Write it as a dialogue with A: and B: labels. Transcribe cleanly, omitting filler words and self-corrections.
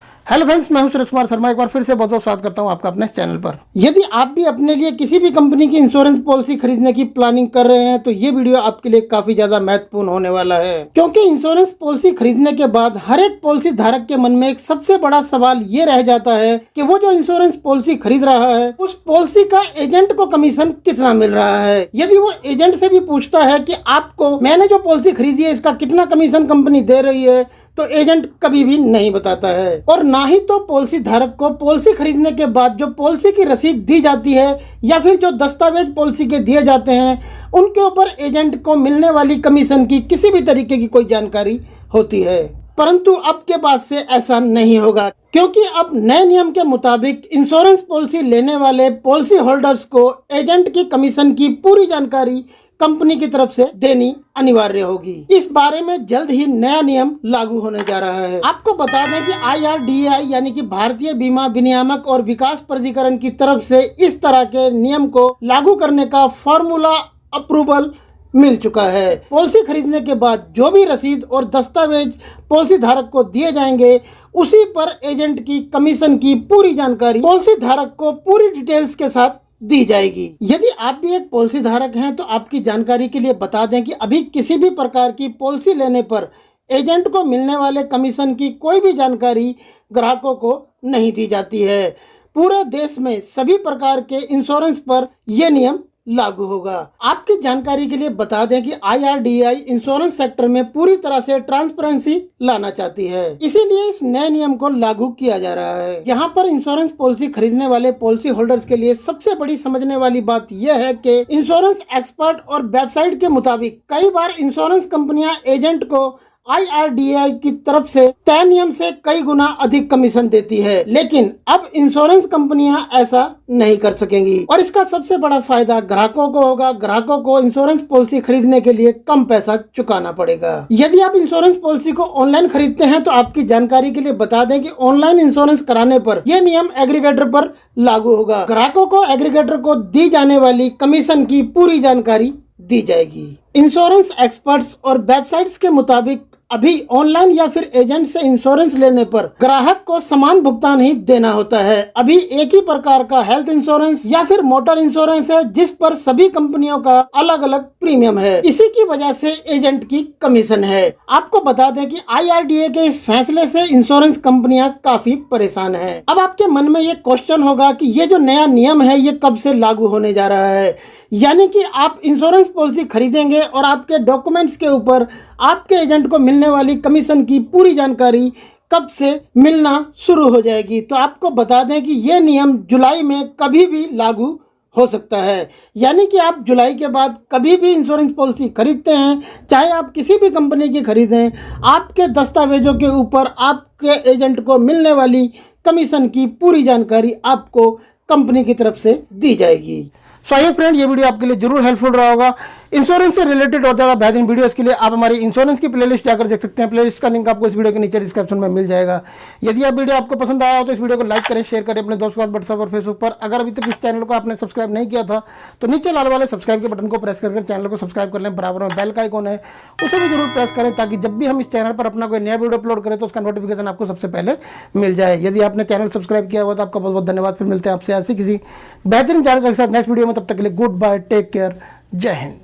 A: Hello friends, मैं हूं सुरेश कुमार शर्मा। एक बार फिर से बहुत बहुत स्वागत करता हूं आपका अपने चैनल पर। यदि आप भी अपने लिए किसी भी कंपनी की इंश्योरेंस पॉलिसी खरीदने की प्लानिंग कर रहे हैं तो ये वीडियो आपके लिए काफी ज्यादा महत्वपूर्ण होने वाला है, क्योंकि इंश्योरेंस पॉलिसी खरीदने के बाद हर एक पॉलिसी धारक के मन में एक सबसे बड़ा सवाल ये रह जाता है कि वो जो इंश्योरेंस पॉलिसी खरीद रहा है उस पॉलिसी का एजेंट को कमीशन कितना मिल रहा है। यदि वो एजेंट से भी पूछता है कि आपको मैंने जो पॉलिसी खरीदी है इसका कितना कमीशन कंपनी दे रही है, तो एजेंट कभी भी नहीं बताता है। और ना ही तो पॉलिसी धारक को पॉलिसी खरीदने के बाद जो पॉलिसी की रसीद दी जाती है या फिर जो दस्तावेज पॉलिसी के दिए जाते हैं उनके ऊपर एजेंट को मिलने वाली कमीशन की किसी भी तरीके की कोई जानकारी होती है। परंतु अब के बाद से ऐसा नहीं होगा, क्योंकि अब नए नियम के मुताबिक इंश्योरेंस पॉलिसी लेने वाले पॉलिसी होल्डर्स को एजेंट की कमीशन की पूरी जानकारी कंपनी की तरफ से देनी अनिवार्य होगी। इस बारे में जल्द ही नया नियम लागू होने जा रहा है। आपको बता दें कि IRDAI यानी कि भारतीय बीमा विनियामक और विकास प्राधिकरण की तरफ से इस तरह के नियम को लागू करने का फॉर्मूला अप्रूवल मिल चुका है। पॉलिसी खरीदने के बाद जो भी रसीद और दस्तावेज पॉलिसी धारक को दिए जाएंगे उसी पर एजेंट की कमीशन की पूरी जानकारी पॉलिसी धारक को पूरी डिटेल्स के साथ दी जाएगी। यदि आप भी एक पॉलिसी धारक हैं तो आपकी जानकारी के लिए बता दें कि अभी किसी भी प्रकार की पॉलिसी लेने पर एजेंट को मिलने वाले कमीशन की कोई भी जानकारी ग्राहकों को नहीं दी जाती है। पूरे देश में सभी प्रकार के इंश्योरेंस पर यह नियम लागू होगा। आपकी जानकारी के लिए बता दें कि IRDAI इंश्योरेंस सेक्टर में पूरी तरह से ट्रांसपेरेंसी लाना चाहती है, इसीलिए इस नए नियम को लागू किया जा रहा है। यहाँ पर इंश्योरेंस पॉलिसी खरीदने वाले पॉलिसी होल्डर्स के लिए सबसे बड़ी समझने वाली बात यह है कि इंश्योरेंस एक्सपर्ट और वेबसाइट के मुताबिक कई बार इंश्योरेंस कंपनियां एजेंट को IRDAI की तरफ से तय नियम से कई गुना अधिक कमीशन देती है, लेकिन अब इंश्योरेंस कंपनियां ऐसा नहीं कर सकेंगी और इसका सबसे बड़ा फायदा ग्राहकों को होगा। ग्राहकों को इंश्योरेंस पॉलिसी खरीदने के लिए कम पैसा चुकाना पड़ेगा। यदि आप इंश्योरेंस पॉलिसी को ऑनलाइन खरीदते हैं तो आपकी जानकारी के लिए बता दें कि ऑनलाइन इंश्योरेंस कराने पर यह नियम एग्रीगेटर पर लागू होगा। ग्राहकों को एग्रीगेटर को दी जाने वाली कमीशन की पूरी जानकारी दी जाएगी। इंश्योरेंस एक्सपर्ट्स और वेबसाइट्स के मुताबिक अभी ऑनलाइन या फिर एजेंट से इंश्योरेंस लेने पर ग्राहक को समान भुगतान ही देना होता है। अभी एक ही प्रकार का हेल्थ इंश्योरेंस या फिर मोटर इंश्योरेंस है जिस पर सभी कंपनियों का अलग अलग प्रीमियम है। इसी की वजह से एजेंट की कमीशन है। आपको बता दें कि IRDAI के इस फैसले से इंश्योरेंस कंपनियां काफी परेशान हैं। अब आपके मन में ये क्वेश्चन होगा कि ये जो नया नियम है ये कब से लागू होने जा रहा है, यानी कि आप इंश्योरेंस पॉलिसी खरीदेंगे और आपके डॉक्यूमेंट्स के ऊपर आपके एजेंट को मिलने वाली कमीशन की पूरी जानकारी कब से मिलना शुरू हो जाएगी। तो आपको बता दें कि ये नियम जुलाई में कभी भी लागू हो सकता है, यानी कि आप जुलाई के बाद कभी भी इंश्योरेंस पॉलिसी खरीदते हैं, चाहे आप किसी भी कंपनी की खरीदें, आपके दस्तावेजों के ऊपर आपके एजेंट को मिलने वाली कमीशन की पूरी जानकारी आपको कंपनी की तरफ से दी जाएगी। सो आइए फ्रेंड, ये वीडियो आपके लिए जरूर हेल्पफुल रहा होगा। इंश्योरेंस से रिलेटेड और ज़्यादा बेहतरीन वीडियोस के लिए आप हमारी इंश्योरेंस की प्लेलिस्ट जाकर देख सकते हैं। प्लेलिस्ट का लिंक आपको इस वीडियो के नीचे डिस्क्रिप्शन में मिल जाएगा। यदि आप वीडियो आपको पसंद आया हो तो इस वीडियो को लाइक करें, शेयर करें अपने दोस्तों के साथ व्हाट्सएप और फेसबुक पर। अगर अभी तक इस चैनल को आपने सब्सक्राइब नहीं किया था तो नीचे लाल वाले सब्सक्राइब के बटन को प्रेस करके चैनल को सब्सक्राइब कर लें। बराबर में बेल का आइकॉन है, उसे भी जरूर प्रेस करें ताकि जब भी हम इस चैनल पर अपना कोई नया वीडियो अपलोड करें तो उसका नोटिफिकेशन आपको सबसे पहले मिल जाए। यदि आपने चैनल सब्सक्राइब किया हुआ तो आपका बहुत बहुत धन्यवाद। फिर मिलते हैं आपसे ऐसी किसी बेहतरीन जानकारी के साथ नेक्स्ट वीडियो में। तब तक के लिए गुड बाय, टेक केयर, जय हिंद।